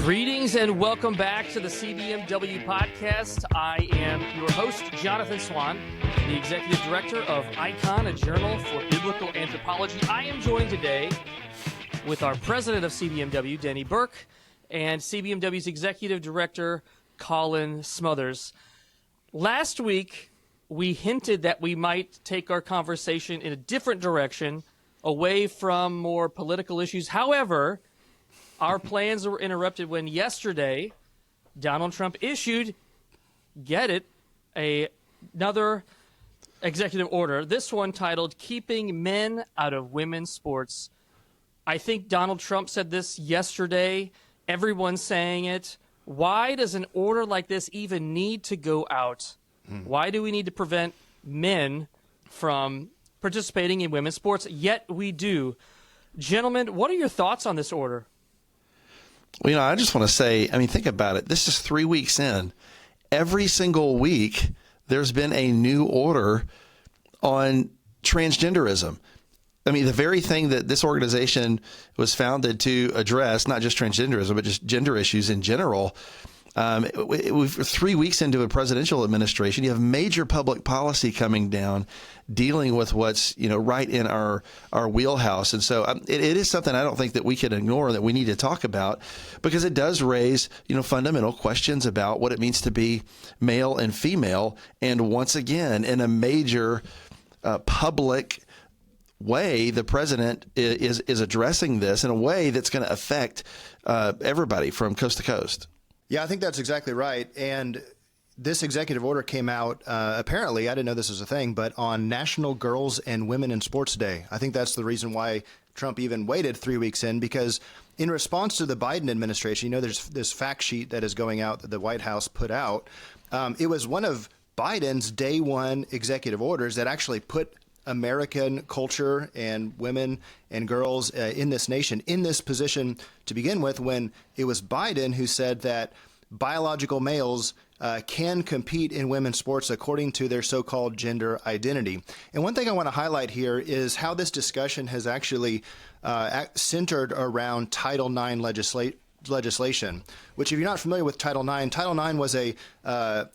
Greetings and welcome back to the CBMW podcast. I am your host, Jonathan Swan, the Executive Director of ICON, a journal for biblical anthropology. I am joined today with our President of CBMW, Denny Burke, and CBMW's Executive Director, Colin Smothers. Last week, we hinted that we might take our conversation in a different direction, away from more political issues. However, our plans were interrupted when yesterday Donald Trump issued, get it, another executive order, this one titled Keeping Men Out of Women's Sports. I think Donald Trump said this yesterday. Everyone's saying it. Why does an order like this even need to go out? Why do we need to prevent men from participating in women's sports? Yet we do. Gentlemen, what are your thoughts on this order? Well, I just want to say, think about it. This is 3 weeks in. Every single week, there's been a new order on transgenderism. The very thing that this organization was founded to address, not just transgenderism, but just gender issues in general. We're 3 weeks into a presidential administration. You have major public policy coming down, dealing with what's right in our wheelhouse, and so it is something I don't think that we can ignore, that we need to talk about, because it does raise fundamental questions about what it means to be male and female, and once again, in a major public way, the president is addressing this in a way that's going to affect everybody from coast to coast. Yeah, I think that's exactly right. And this executive order came out, apparently, I didn't know this was a thing, but on National Girls and Women in Sports Day. I think that's the reason why Trump even waited 3 weeks in, because in response to the Biden administration, there's this fact sheet that is going out that the White House put out. It was one of Biden's day one executive orders that actually put American culture and women and girls in this nation in this position to begin with, when it was Biden who said that biological males can compete in women's sports according to their so-called gender identity. And one thing I want to highlight here is how this discussion has actually centered around Title IX legislation, which, if you're not familiar with Title IX was a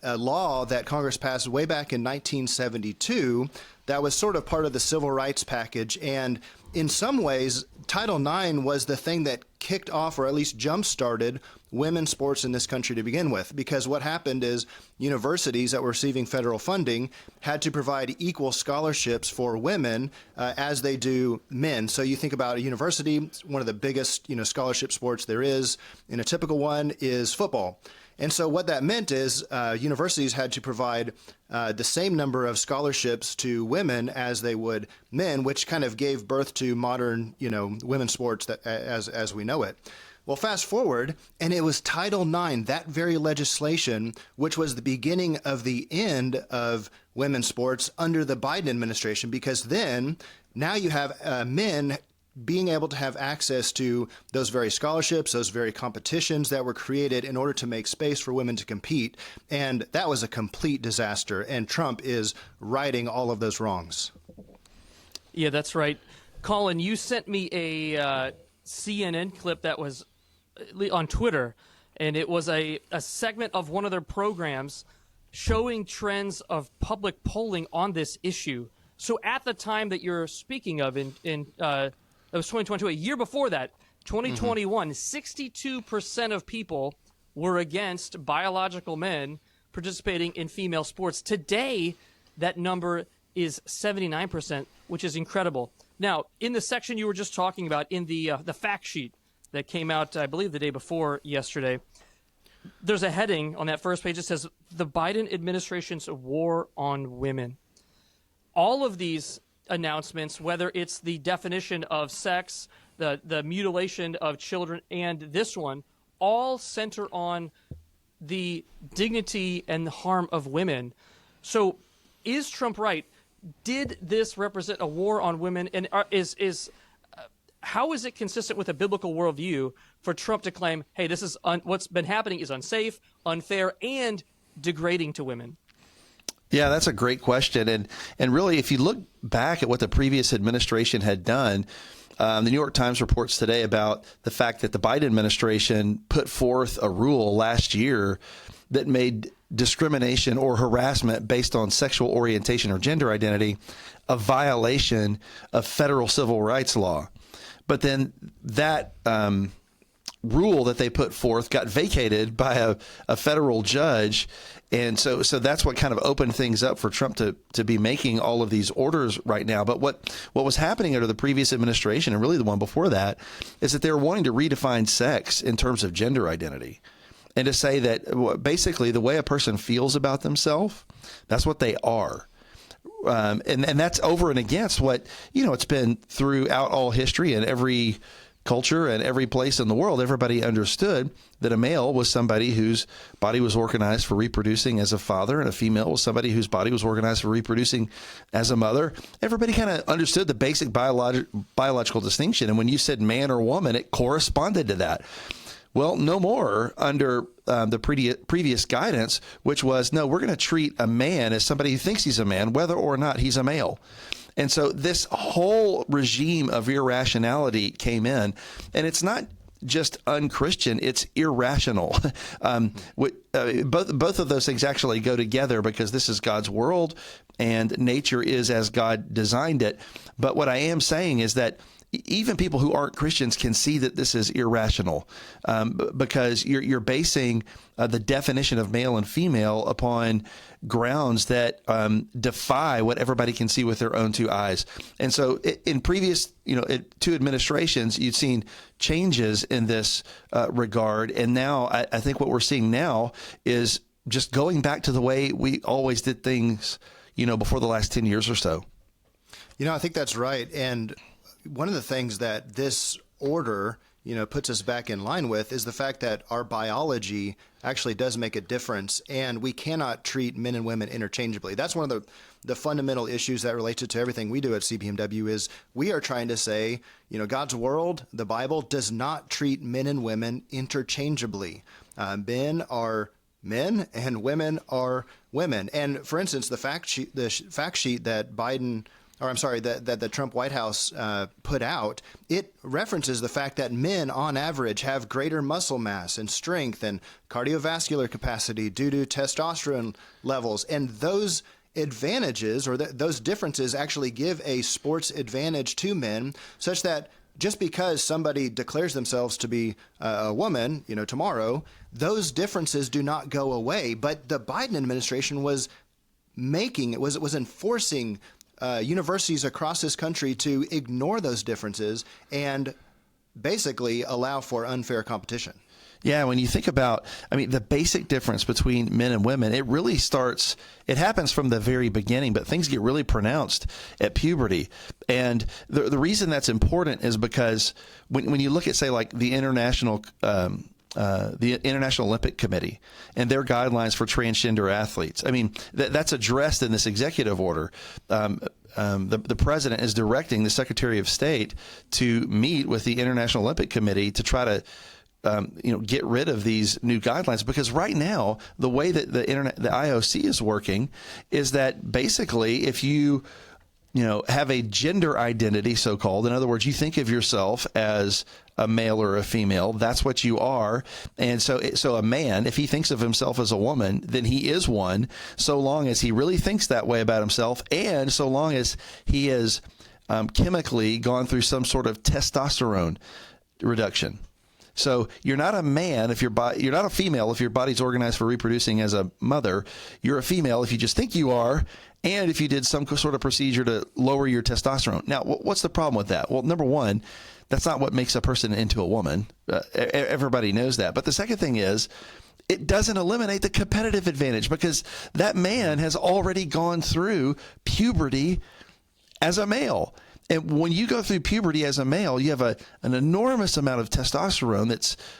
law that Congress passed way back in 1972 that was sort of part of the civil rights package. And in some ways, Title IX was the thing that kicked off, or at least jump-started, women's sports in this country to begin with. Because what happened is universities that were receiving federal funding had to provide equal scholarships for women as they do men. So you think about a university, one of the biggest scholarship sports there is, and a typical one is football. And so what that meant is universities had to provide the same number of scholarships to women as they would men, which kind of gave birth to modern, women's sports as we know it. Well, fast forward, and it was Title IX, that very legislation, which was the beginning of the end of women's sports under the Biden administration, because then now you have men being able to have access to those very scholarships, those very competitions that were created in order to make space for women to compete. And that was a complete disaster. And Trump is righting all of those wrongs. Yeah, that's right. Colin, you sent me a CNN clip that was on Twitter, and it was a segment of one of their programs showing trends of public polling on this issue. So at the time that you're speaking of, it was 2022. A year before that, 2021, 62% of people were against biological men participating in female sports. Today, that number is 79%, which is incredible. Now, in the section you were just talking about, in the fact sheet that came out, I believe, the day before yesterday, there's a heading on that first page that says, "The Biden administration's war on women." All of these announcements, whether it's the definition of sex, the mutilation of children, and this one, all center on the dignity and the harm of women. So is Trump right? Did this represent a war on women? And how is it consistent with a biblical worldview for Trump to claim, hey, this is what's been happening is unsafe, unfair, and degrading to women? Yeah, that's a great question. And really, if you look back at what the previous administration had done, The New York Times reports today about the fact that the Biden administration put forth a rule last year that made discrimination or harassment based on sexual orientation or gender identity a violation of federal civil rights law. But then that rule that they put forth got vacated by a federal judge. And so that's what kind of opened things up for Trump to be making all of these orders right now. But what was happening under the previous administration, and really the one before that, is that they were wanting to redefine sex in terms of gender identity. And to say that basically the way a person feels about themselves, that's what they are. And that's over and against what, it's been throughout all history and every culture and every place in the world. Everybody understood that a male was somebody whose body was organized for reproducing as a father, and a female was somebody whose body was organized for reproducing as a mother. Everybody kind of understood the basic biological distinction. And when you said man or woman, it corresponded to that. Well, no more under the previous guidance, which was, no, we're going to treat a man as somebody who thinks he's a man, whether or not he's a male. And so this whole regime of irrationality came in, and it's not just unchristian, it's irrational. Both of those things actually go together because this is God's world and nature is as God designed it. But what I am saying is that even people who aren't Christians can see that this is irrational because you're basing the definition of male and female upon grounds that defy what everybody can see with their own two eyes. And so in previous, two administrations, you'd seen changes in this regard. And now I think what we're seeing now is just going back to the way we always did things, before the last 10 years or so. I think that's right. And one of the things that this order, puts us back in line with is the fact that our biology actually does make a difference, and we cannot treat men and women interchangeably. That's one of the fundamental issues that relates to everything we do at CBMW is we are trying to say, God's world, the Bible, does not treat men and women interchangeably. Men are men and women are women. And for instance, the fact sheet that that the Trump White House put out, it references the fact that men, on average, have greater muscle mass and strength and cardiovascular capacity due to testosterone levels. And those advantages or those differences actually give a sports advantage to men, such that just because somebody declares themselves to be a woman, tomorrow, those differences do not go away. But the Biden administration was enforcing universities across this country to ignore those differences and basically allow for unfair competition. Yeah, when you think about, the basic difference between men and women, it happens from the very beginning, but things get really pronounced at puberty. And the reason that's important is because when you look at, say, like the International Olympic Committee and their guidelines for transgender athletes. That's addressed in this executive order. The president is directing the Secretary of State to meet with the International Olympic Committee to try to get rid of these new guidelines, because right now the way that the IOC is working is that basically if you have a gender identity, so-called. In other words, you think of yourself as a male or a female. That's what you are. And so a man, if he thinks of himself as a woman, then he is one, so long as he really thinks that way about himself, and so long as he has chemically gone through some sort of testosterone reduction. So you're not a man if you're not a female if your body's organized for reproducing as a mother. You're a female if you just think you are, and if you did some sort of procedure to lower your testosterone. Now, what's the problem with that? Well, number one, that's not what makes a person into a woman. Everybody knows that. But the second thing is, it doesn't eliminate the competitive advantage, because that man has already gone through puberty as a male. And when you go through puberty as a male, you have an enormous amount of testosterone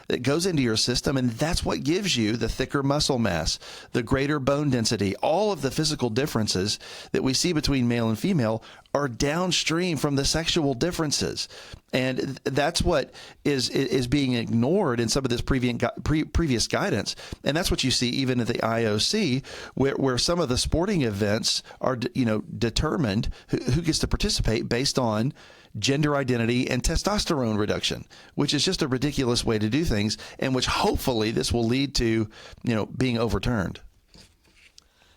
that goes into your system, and that's what gives you the thicker muscle mass, the greater bone density. All of the physical differences that we see between male and female are downstream from the sexual differences. And that's what is being ignored in some of this previous guidance. And that's what you see even at the IOC, where some of the sporting events are, determined who gets to participate based on, gender identity and testosterone reduction, which is just a ridiculous way to do things, and which hopefully this will lead to, being overturned.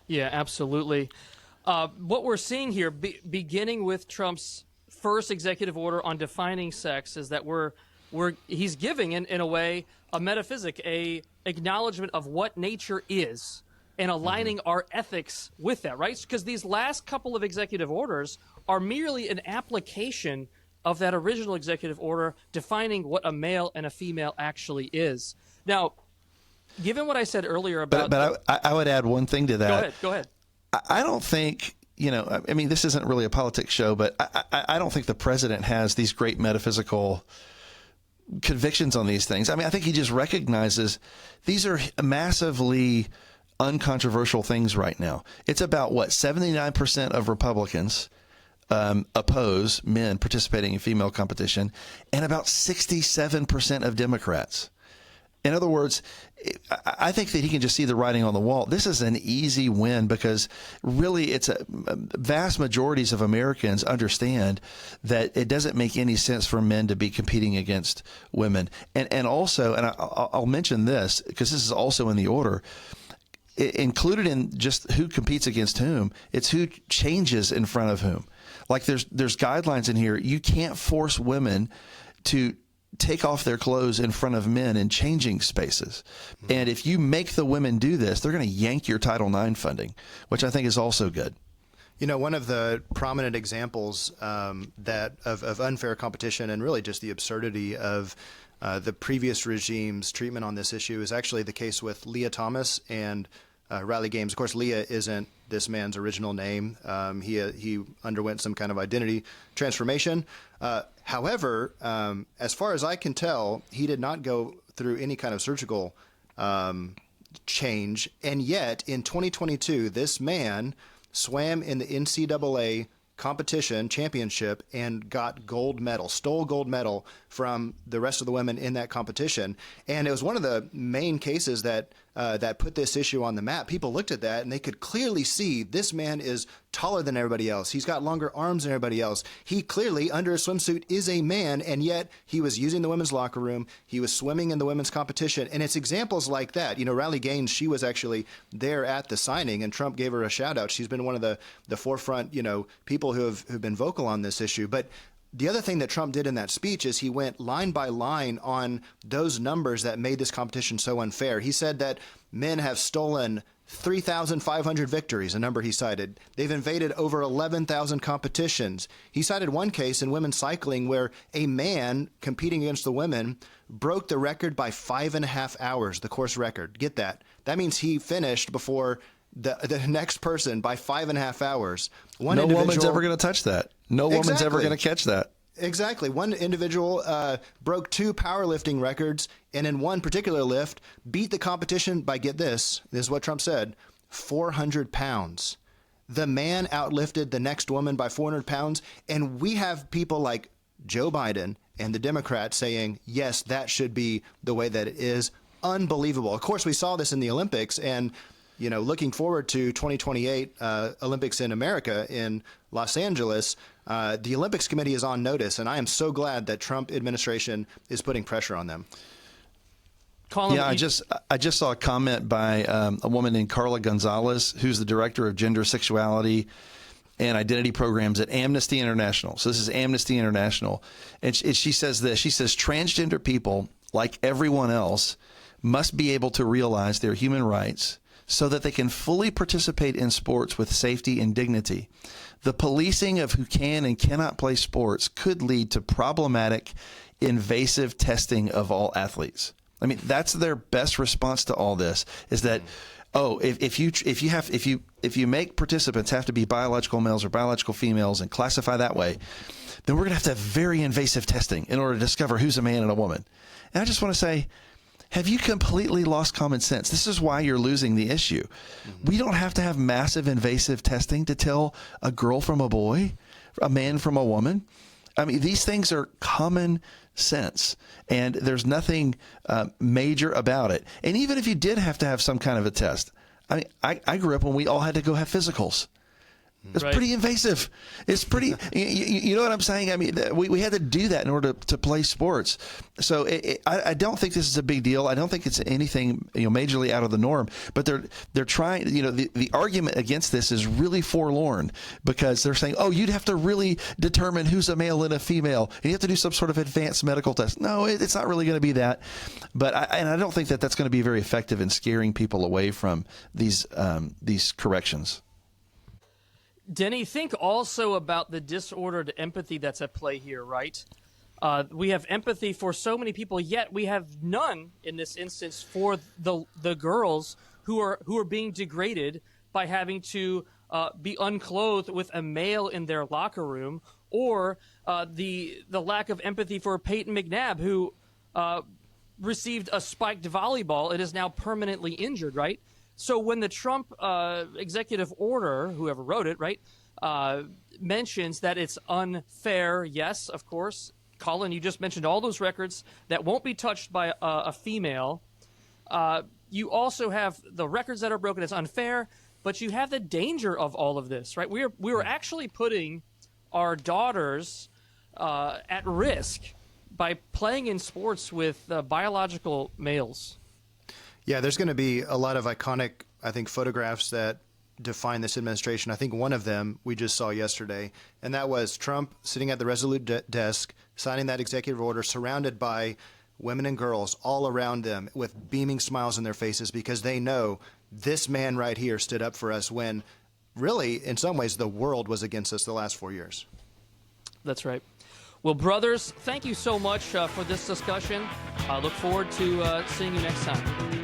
Yeah, absolutely. What we're seeing here, beginning with Trump's first executive order on defining sex, is that he's giving, in a way, a metaphysic, a acknowledgement of what nature is, and aligning our ethics with that, right? Because these last couple of executive orders are merely an application of that original executive order defining what a male and a female actually is. Now, given what I said earlier about... But I would add one thing to that. Go ahead. I don't think, this isn't really a politics show, but I don't think the president has these great metaphysical convictions on these things. I think he just recognizes these are massively uncontroversial things right now. It's about 79% of Republicans oppose men participating in female competition, and about 67% of Democrats. In other words, I think that he can just see the writing on the wall. This is an easy win because really it's vast majorities of Americans understand that it doesn't make any sense for men to be competing against women. And also, and I'll mention this because this is also in the order, included in just who competes against whom, it's who changes in front of whom. Like there's guidelines in here. You can't force women to take off their clothes in front of men in changing spaces. And if you make the women do this, they're going to yank your Title IX funding, which I think is also good. One of the prominent examples of unfair competition and really just the absurdity of the previous regime's treatment on this issue is actually the case with Leah Thomas and Riley Gaines. Of course, Leah isn't this man's original name. He underwent some kind of identity transformation. However, as far as I can tell, he did not go through any kind of surgical change. And yet, in 2022, this man swam in the NCAA competition championship and got stole gold medal from the rest of the women in that competition. And it was one of the main cases that put this issue on the map. People looked at that and they could clearly see this man is taller than everybody else. He's got longer arms than everybody else. He clearly, under a swimsuit, is a man, and yet he was using the women's locker room. He was swimming in the women's competition. And it's examples like that. Riley Gaines, she was actually there at the signing, and Trump gave her a shout out. She's been one of the forefront, people who've been vocal on this issue. But the other thing that Trump did in that speech is he went line by line on those numbers that made this competition so unfair. He said that men have stolen 3,500 victories, a number he cited. They've invaded over 11,000 competitions. He cited one case in women's cycling where a man competing against the women broke the record by 5.5 hours, the course record. Get that. That means he finished before the next person by 5.5 hours. No woman's ever going to touch that. No woman's ever going to catch that. Exactly. One individual broke 2 powerlifting records, and in one particular lift, beat the competition by, get this is what Trump said, 400 pounds. The man outlifted the next woman by 400 pounds, and we have people like Joe Biden and the Democrats saying, yes, that should be the way that it is. Unbelievable. Of course, we saw this in the Olympics, and looking forward to 2028 Olympics in America in Los Angeles, the Olympics Committee is on notice, and I am so glad that Trump administration is putting pressure on them. Colin, I just saw a comment by a woman named Carla Gonzalez, who's the director of gender, sexuality, and identity programs at Amnesty International. So this is Amnesty International, and she says this. She says transgender people, like everyone else, must be able to realize their human rights so that they can fully participate in sports with safety and dignity. The policing of who can and cannot play sports could lead to problematic, invasive testing of all athletes. That's their best response to all this, is that, if you make participants have to be biological males or biological females and classify that way, then we're going to have very invasive testing in order to discover who's a man and a woman. And I just want to say, have you completely lost common sense? This is why you're losing the issue. Mm-hmm. We don't have to have massive invasive testing to tell a girl from a boy, a man from a woman. These things are common sense, and there's nothing major about it. And even if you did have to have some kind of a test, I grew up when we all had to go have physicals. It's Right. pretty invasive. It's pretty, you know what I'm saying? I mean, we had to do that in order to play sports. So I don't think this is a big deal. I don't think it's anything, majorly out of the norm, but they're trying, the argument against this is really forlorn because they're saying, oh, you'd have to really determine who's a male and a female, and you have to do some sort of advanced medical test. No, it's not really going to be that. But I don't think that that's going to be very effective in scaring people away from these corrections. Denny, think also about the disordered empathy that's at play here, right? We have empathy for so many people, yet we have none in this instance for the girls who are being degraded by having to be unclothed with a male in their locker room, or the lack of empathy for Peyton McNabb, who received a spiked volleyball and is now permanently injured, right? So when the Trump executive order, whoever wrote it, right, mentions that it's unfair, yes, of course. Colin, you just mentioned all those records that won't be touched by a female. You also have the records that are broken. It's unfair, but you have the danger of all of this, right? We were actually putting our daughters at risk by playing in sports with biological males. Yeah, there's going to be a lot of iconic, I think, photographs that define this administration. I think one of them we just saw yesterday, and that was Trump sitting at the Resolute desk, signing that executive order, surrounded by women and girls all around them with beaming smiles on their faces because they know this man right here stood up for us when really, in some ways, the world was against us the last 4 years. That's right. Well, brothers, thank you so much for this discussion. I look forward to seeing you next time.